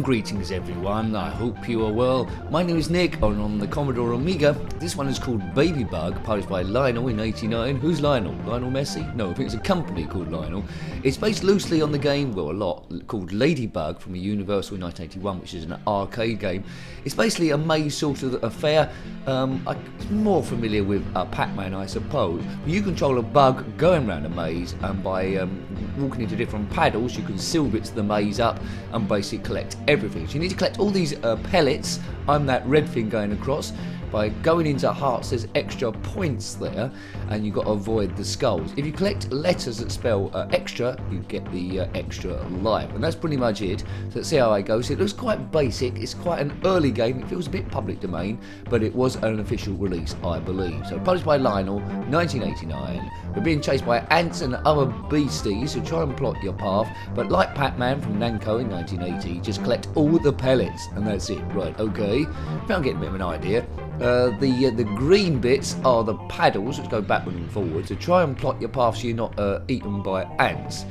greetings everyone, I hope you are well. My name is Nick, and on the Commodore Amiga, this one is called Baby Bug, published by Lionel in '89. Who's Lionel? Lionel Messi? No, I think it's a company called Lionel. It's based loosely on the game, well a lot, called Ladybug from a Universal in 1981, which is an arcade game. It's basically a maze sort of affair. I'm more familiar with Pac-Man, I suppose. You control a bug going around a maze, and by walking into different paddles, you can seal bits of the maze up and basically collect everything. So you need to collect all these pellets. I'm that red thing going across. By going into hearts, there's extra points there, and you've got to avoid the skulls. If you collect letters that spell extra, you get the extra life, and that's pretty much it. So let's see how I go. So it looks quite basic. It's quite an early game. It feels a bit public domain, but it was an official release, I believe. So published by Lionel, 1989. We're being chased by ants and other beasties who try and plot your path, but like Pac-Man from Namco in 1980, just collect all the pellets, and that's it. Right, okay. Now I'm getting a bit of an idea. The green bits are the paddles which go backward and forward to try and plot your path so you're not eaten by ants.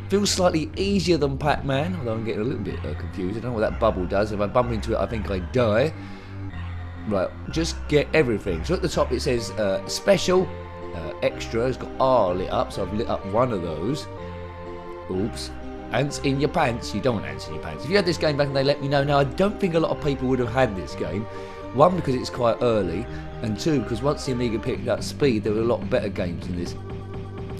Feels slightly easier than Pac-Man, although I'm getting a little bit confused. I don't know what that bubble does. If I bump into it, I think I die. Right, just get everything. So at the top it says special, extra. It's got R lit up, so I've lit up one of those. Oops. Ants in your pants. You don't want ants in your pants. If you had this game back and they let me know. Now, I don't think a lot of people would have had this game. One, because it's quite early, and two, because once the Amiga picked up speed, there were a lot better games in this.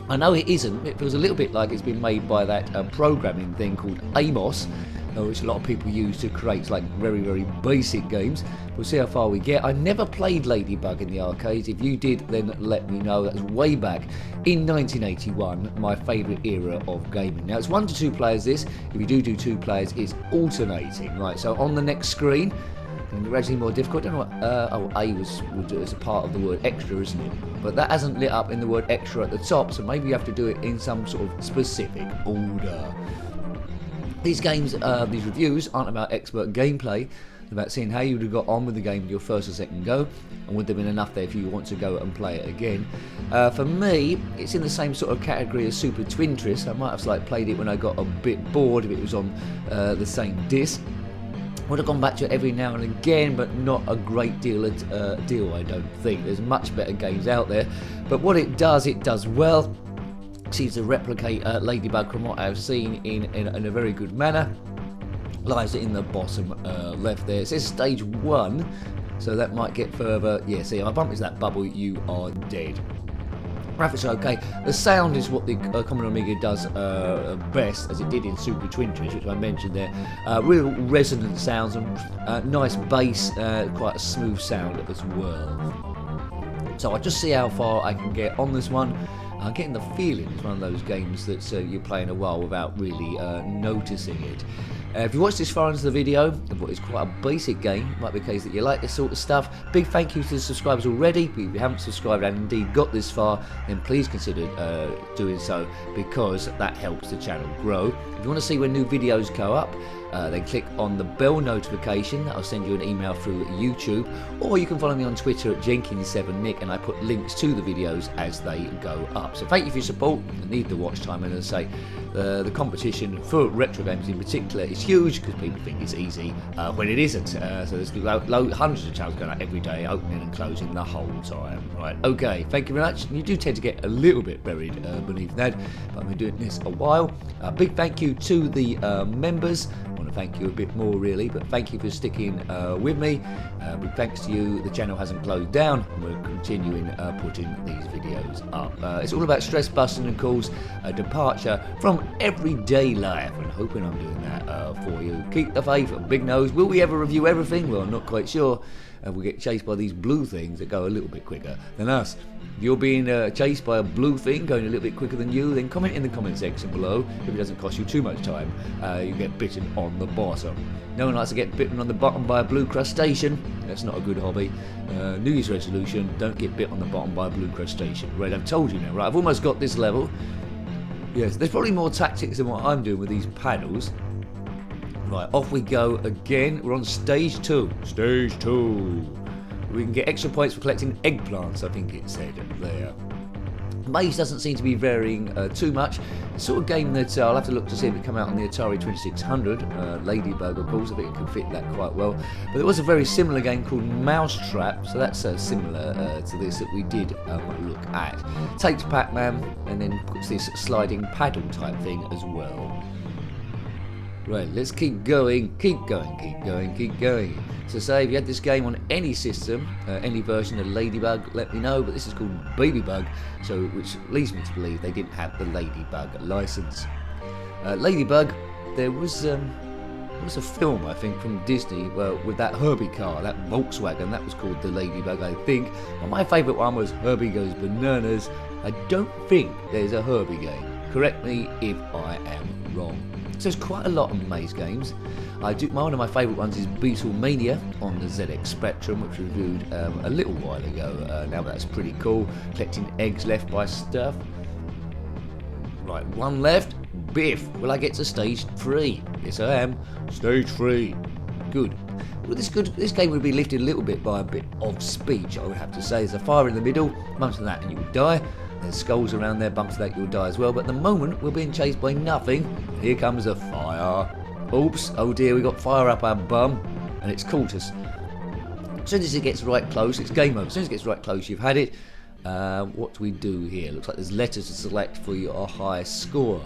I know it isn't. It feels a little bit like it's been made by that programming thing called Amos, which a lot of people use to create like very, very basic games. We'll see how far we get. I never played Ladybug in the arcades. If you did, then let me know. That's way back in 1981, my favourite era of gaming. Now, it's 1 to 2 players this. If you do 2 players, it's alternating. Right, so on the next screen, and gradually more difficult. I don't know what A was as a part of the word extra, isn't it? But that hasn't lit up in the word extra at the top, so maybe you have to do it in some sort of specific order. These games, these reviews aren't about expert gameplay. They're about seeing how you would have got on with the game your first or second go, and would there have been enough there if you want to go and play it again. For me, it's in the same sort of category as Super Twintris. I might have played it when I got a bit bored if it was on the same disc. Would have gone back to it every now and again, but not a great deal, I don't think. There's much better games out there, but what it does well. It seems to replicate Ladybug from what I've seen in a very good manner. Lies in the bottom left there. It says stage 1, so that might get further. Yeah, see, if I bump into that bubble, you are dead. Graphics are okay. The sound is what the Commodore Amiga does best, as it did in Super Twintris, which I mentioned there. Real resonant sounds and nice bass, quite a smooth sound as well. So I'll just see how far I can get on this one. I'm getting the feeling it's one of those games that you're playing a while without really noticing it. If you watched this far into the video of what is quite a basic game, it might be a case that you like this sort of stuff. Big thank you to the subscribers already. If you haven't subscribed and indeed got this far, then please consider doing so, because that helps the channel grow. If you want to see when new videos go up, then click on the bell notification. I'll send you an email through YouTube, or you can follow me on Twitter at Jenkins7Nick, and I put links to the videos as they go up. So thank you for your support. I need the watch time, and as I say, the competition for retro games in particular is huge, because people think it's easy when it isn't. So there's hundreds of channels going out every day, opening and closing the whole time. Right, okay, thank you very much. You do tend to get a little bit buried beneath that, but I've been doing this a while. Big thank you to the members. I want to thank you a bit more really, but thank you for sticking with me. Big thanks to you, the channel hasn't closed down, and we're continuing putting these videos up. It's all about stress busting and course, a departure from everyday life, and hoping I'm doing that for you. Keep the faith, big nose. Will we ever review everything? Well, I'm not quite sure. We get chased by these blue things that go a little bit quicker than us. If you're being chased by a blue thing going a little bit quicker than you, then comment in the comment section below. If it doesn't cost you too much time, you get bitten on the bottom. No one likes to get bitten on the bottom by a blue crustacean. That's not a good hobby. New Year's resolution, don't get bit on the bottom by a blue crustacean. Right, I've told you now, right? I've almost got this level. Yes, there's probably more tactics than what I'm doing with these paddles. Right, off we go again. We're on stage 2. Stage 2. We can get extra points for collecting eggplants, I think it said there. Maze doesn't seem to be varying too much. Sort of game that I'll have to look to see if it come out on the Atari 2600. Ladybug, of course, I think it can fit that quite well. But there was a very similar game called Mousetrap, so that's similar to this that we did look at. Takes Pac-Man and then puts this sliding paddle type thing as well. Right, let's keep going, keep going, keep going, keep going. So say if you had this game on any system, any version of Ladybug, let me know, but this is called Babybug, so which leads me to believe they didn't have the Ladybug license. Ladybug, there was a film, I think, from Disney with that Herbie car, that Volkswagen, that was called the Ladybug, I think. But my favourite one was Herbie Goes Bananas. I don't think there's a Herbie game. Correct me if I am wrong. So there's quite a lot of Maze games. One of my favourite ones is Beatlemania on the ZX Spectrum, which we reviewed a little while ago. Now that's pretty cool. Collecting eggs left by stuff. Right, one left. Biff. Will I get to stage 3? Yes, I am. Stage 3. Good. Well, this game would be lifted a little bit by a bit of speech, I would have to say. There's a fire in the middle. Bumps to that and you would die. There's skulls around there. Bumps to that you'll die as well. But at the moment, we're being chased by nothing. Here comes a fire. Oops. Oh dear, we got fire up our bum. And it's caught us. As soon as it gets right close, it's game over. As soon as it gets right close, you've had it. What do we do here? Looks like there's letters to select for your highest score.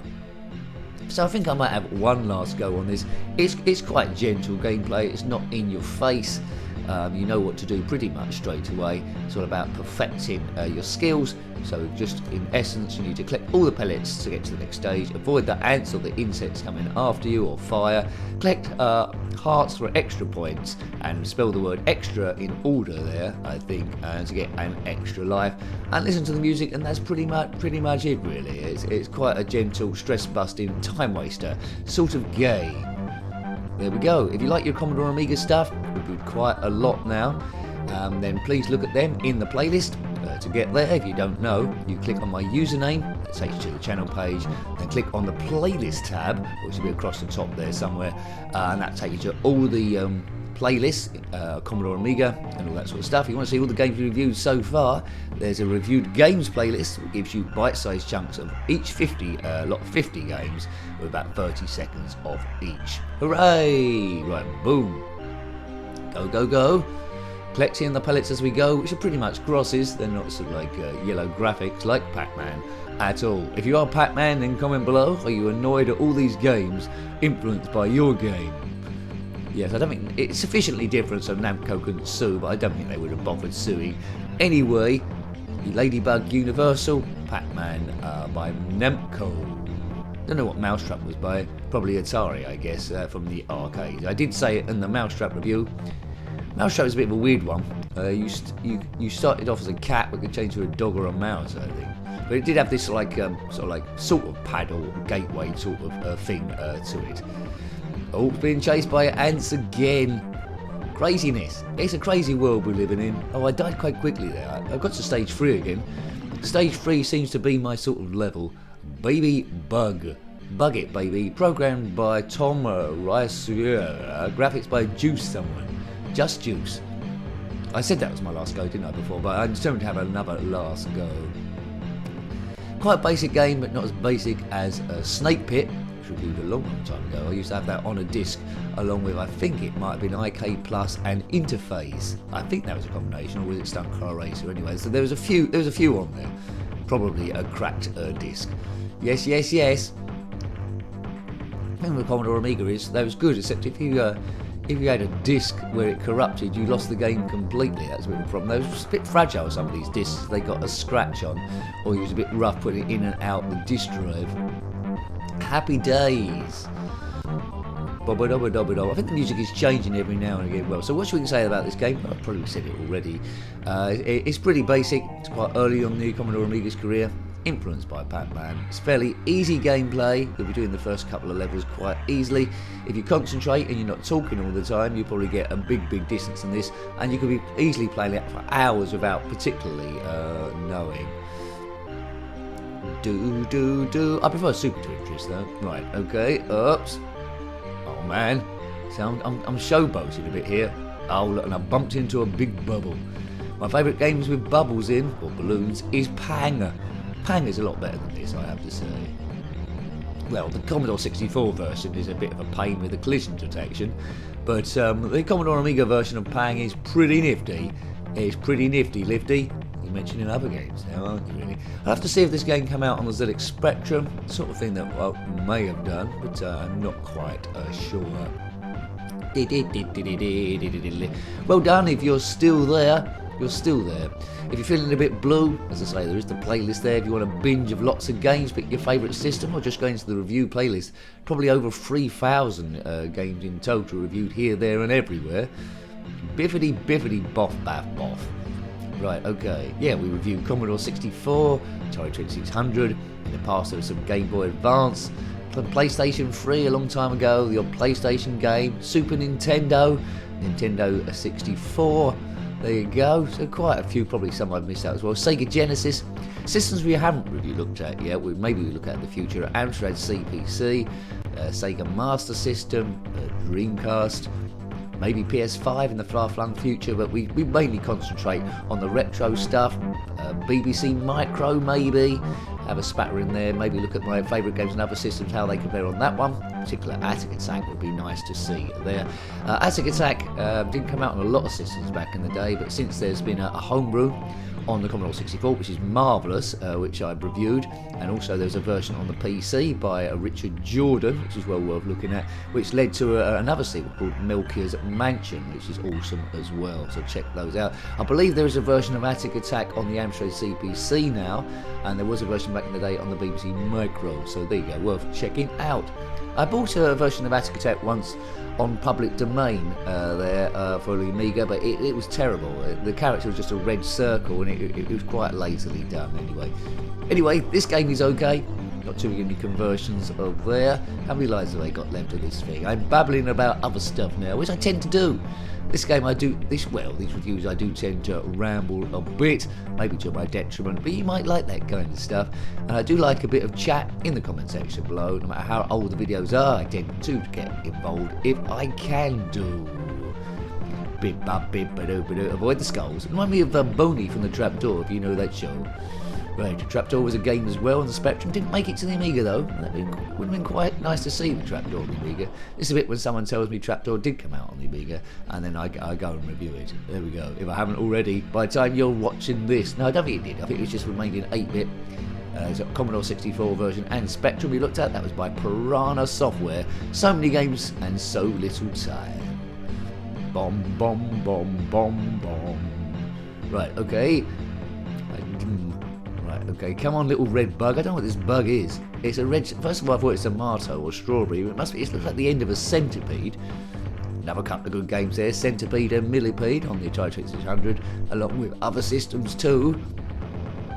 So I think I might have one last go on this. It's quite gentle gameplay. It's not in your face. You know what to do pretty much straight away. It's all about perfecting your skills. So just in essence, you need to collect all the pellets to get to the next stage. Avoid the ants or the insects coming after you, or fire. Collect hearts for extra points, and spell the word extra in order there, I think, to get an extra life. And listen to the music, and that's pretty much it really. It's quite a gentle, stress-busting, time-waster sort of game. There we go. If you like your Commodore Amiga stuff, we've got quite a lot now, then please look at them in the playlist. To get there, if you don't know, you click on my username, that takes you to the channel page, then click on the playlist tab, which will be across the top there somewhere, and that takes you to all the playlists, Commodore Amiga and all that sort of stuff. If you want to see all the games we reviewed so far, there's a reviewed games playlist which gives you bite-sized chunks of each 50 games with about 30 seconds of each. Hooray! Right, boom. Go, go, go. Collecting the pellets as we go, which are pretty much grosses. They're not sort of like yellow graphics like Pac-Man at all. If you are Pac-Man, then comment below. Are you annoyed at all these games influenced by your game? Yes, I don't think it's sufficiently different so Namco couldn't sue, but I don't think they would have bothered suing. Anyway, Ladybug Universal, Pac-Man by Namco. Don't know what Mousetrap was by. Probably Atari, I guess, from the arcade. I did say it in the Mousetrap review. Mousetrap is a bit of a weird one. You started off as a cat, but could change to a dog or a mouse, I think. But it did have this sort of paddle gateway sort of thing to it. Oh, being chased by ants again. Craziness. It's a crazy world we're living in. Oh, I died quite quickly there. I got to stage 3 again. Stage 3 seems to be my sort of level. Baby Bug. Bug It Baby. Programmed by Tom Rice. Graphics by Juice someone. Just Juice. I said that was my last go, didn't I, before, but I'm determined to have another last go. Quite a basic game, but not as basic as Snake Pit, which we reviewed a long time ago. I used to have that on a disc, along with, I think it might have been IK Plus and Interface. I think that was a combination, or was it Stunt Car Racer anyway? So there was a few on there. Probably a cracked disc. Yes, yes, yes. The thing with the Commodore Amiga is that was good, except if you had a disc where it corrupted, you lost the game completely. That's a bit of a problem. They were a bit fragile, some of these discs. They got a scratch on, or it was a bit rough putting it in and out the disc drive. Happy days. I think the music is changing every now and again. Well, so what should we say about this game? I've probably said it already. It's pretty basic. It's quite early on the Commodore Amiga's career. Influenced by Pac-Man. It's fairly easy gameplay. You'll be doing the first couple of levels quite easily. If you concentrate and you're not talking all the time, you'll probably get a big distance in this, and you could be easily playing it for hours without particularly knowing. I prefer Super Tetris though. Right, okay, oops. Oh man, so I'm showboating a bit here. Oh look, and I bumped into a big bubble. My favourite games with bubbles in, or balloons, is Pang. Pang is a lot better than this, I have to say. Well, the Commodore 64 version is a bit of a pain with the collision detection, but the Commodore Amiga version of Pang is pretty nifty. It's pretty nifty, Lifty. You're mentioning other games now, aren't you, really? I'll have to see if this game came out on the ZX Spectrum, sort of thing that I may have done, but I'm not quite sure. Well done, if you're still there. You're still there. If you're feeling a bit blue, as I say, there is the playlist there. If you want a binge of lots of games, pick your favourite system, or just go into the review playlist. Probably over 3,000 games in total reviewed here, there, and everywhere. Biffity, biffity, boff, baff, boff. Right, okay. Yeah, we reviewed Commodore 64, Atari 2600. In the past, there was some Game Boy Advance. PlayStation 3 a long time ago, the odd PlayStation game. Super Nintendo, Nintendo 64. There you go, so quite a few, probably some I've missed out as well. Sega Genesis, systems we haven't really looked at yet, maybe we look at in the future. Amstrad CPC, Sega Master System, Dreamcast, maybe PS5 in the far-flung future, but we mainly concentrate on the retro stuff. BBC Micro maybe, have a spatter in there, maybe look at my favourite games and other systems, how they compare on that one. Particular Attic Attack would be nice to see there. Attic Attack didn't come out on a lot of systems back in the day, but since there's been a homebrew on the Commodore 64, which is marvellous, which I've reviewed, and also there's a version on the PC by Richard Jordan, which is well worth looking at, which led to another sequel called Melchior's Mansion, which is awesome as well, so check those out. I believe there is a version of Attic Attack on the Amstrad CPC now, and there was a version back in the day on the BBC Micro, so there you go, worth checking out. I bought a version of Attic Attack once on public domain for the Amiga, but it was terrible. The character was just a red circle, and it was quite lazily done anyway. This game is okay. Not too many conversions of there. How many lives have I got left of this thing? I'm babbling about other stuff now, which I tend to do. This game these reviews I do tend to ramble a bit, maybe to my detriment, but you might like that kind of stuff. And I do like a bit of chat in the comment section below. No matter how old the videos are, I tend to get involved if I can do. Avoid the skulls. Remind me of Boney from the Trapdoor, if you know that show. Right, Trapdoor was a game as well on the Spectrum. Didn't make it to the Amiga though. That would have been quite nice to see the Trapdoor on the Amiga. This is a bit when someone tells me Trapdoor did come out on the Amiga, and then I go and review it. There we go. If I haven't already, by the time you're watching this, no, I don't think it did. I think it was just remained in 8-bit. It's a Commodore 64 version and Spectrum we looked at. That was by Piranha Software. So many games and so little time. Bomb, bomb, bomb, bomb, bomb. Right, okay. Okay, come on, little red bug. I don't know what this bug is. It's a red. First of all, I thought it's a tomato or strawberry. It must be. It looks like the end of a centipede. Another couple of good games there. Centipede and Millipede on the Atari 2600, along with other systems too.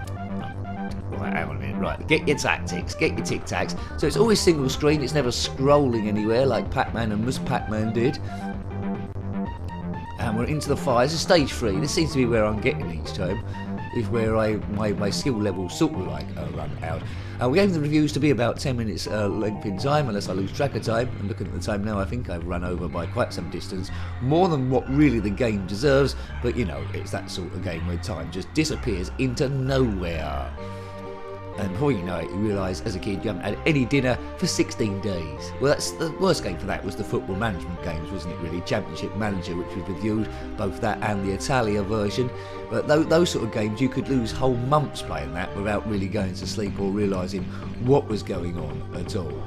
Right, hang on a minute. Right, get your tactics, get your tic tacs. So it's always single screen. It's never scrolling anywhere like Pac-Man and Ms. Pac-Man did. And we're into the fire. This is stage 3. This seems to be where I'm getting each time. Is where my skill level sort of like run out. We gave the reviews to be about 10 minutes length in time, unless I lose track of time. And looking at the time now, I think I've run over by quite some distance, more than what really the game deserves. But you know, it's that sort of game where time just disappears into nowhere. And before you know it, you realise as a kid you haven't had any dinner for 16 days. Well, that's the worst game for that was the football management games, wasn't it really? Championship Manager, which was reviewed, both that and the Italia version. But those sort of games, you could lose whole months playing that without really going to sleep or realising what was going on at all.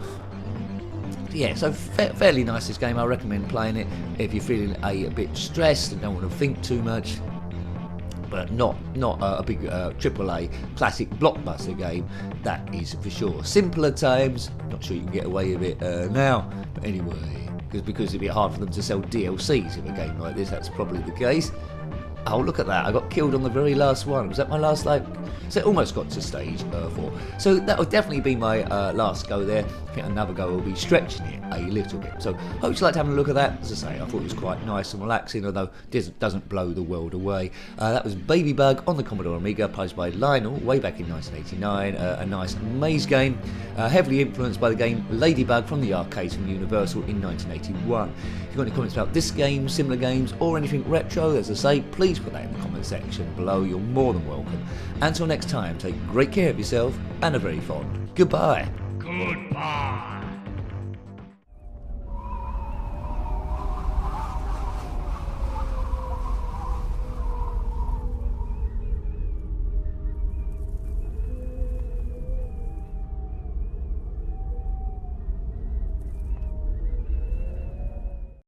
Yeah, so fairly nice this game. I recommend playing it if you're feeling a bit stressed and don't want to think too much. But not a big AAA classic blockbuster game, that is for sure. Simpler times, not sure you can get away with it now, but anyway, because it'd be hard for them to sell DLCs in a game like this, that's probably the case. Oh, look at that, I got killed on the very last one. Was that my last life? So it almost got to stage 4. So that would definitely be my last go there. I think another go will be stretching it. a little bit. So hope you liked having a look at that. As I say, I thought it was quite nice and relaxing, although it doesn't blow the world away. That was Baby Bug on the Commodore Amiga, published by Lionel way back in 1989. A nice maze game, heavily influenced by the game Ladybug from the arcades from Universal in 1981. If you've got any comments about this game, similar games, or anything retro, as I say, please put that in the comment section below. You're more than welcome. Until next time, take great care of yourself and a very fond goodbye. Goodbye.